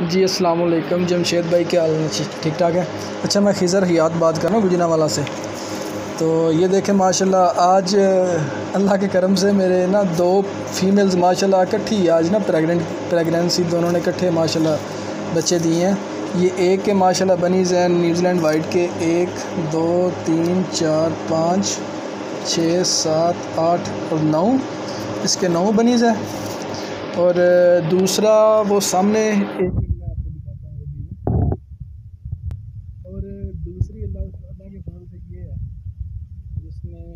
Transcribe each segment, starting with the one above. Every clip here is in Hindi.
जी अस्सलाम वालेकुम जमशेद भाई, क्या हाल है? ठीक ठाक है। अच्छा, मैं खिज़र हयात बात कर रहा हूँ गुजरांवाला से। तो ये देखें माशाल्लाह, आज अल्लाह के करम से मेरे ना दो फीमेल्स माशाल्लाह इकट्ठी आज ना प्रेगनेंसी दोनों ने इकट्ठे माशाल्लाह बच्चे दिए हैं। ये एक के माशाल्लाह बनीज़ हैं न्यूजीलैंड वाइट के, 1 2 3 4 5 6 7 8 और 9, इसके 9 बनीज़ हैं। और दूसरा वो सामने एक मैं आपको दिखाता हूँ वो भी। और दूसरी अल्लाह अल्लाह के फजल से ये है जिसमें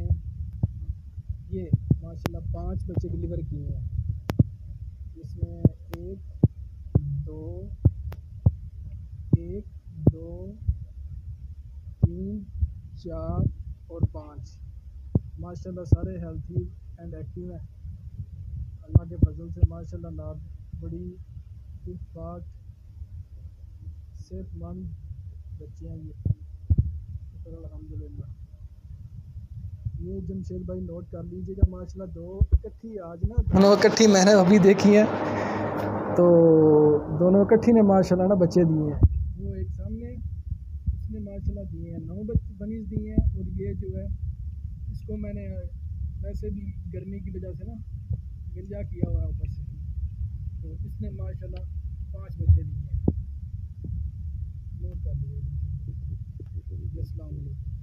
ये माशाल्लाह 5 बच्चे डिलीवर किए हैं। जिसमें दो एक दो 3 4 और 5 माशाल्लाह सारे हेल्थी एंड एक्टिव हैं अल्लाह के फजल से। माशाल्लाह नाब बड़ी ठीक ठाक सेहतमंद बच्चे हैं ये, शुक्र अल्हम्दुलिल्लाह। ये जमशेद भाई नोट कर लीजिएगा। माशाल्लाह दो इकट्ठी आज ना दोनों इकट्ठी मैंने अभी देखी है, तो दोनों इकट्ठी ने माशाल्लाह ना बच्चे दिए हैं। वो एक सामने इसने माशाल्लाह दिए हैं 9 बच्चे बनीज दिए हैं। और ये जो है इसको मैंने वैसे भी गर्मी की वजह से ना गंजा किया हुआ है ऊपर से, तो इसने माशाल्लाह 5 बच्चे दिए हैं। नोट कर लीजिएगा। अस्सलाम वालेकुम।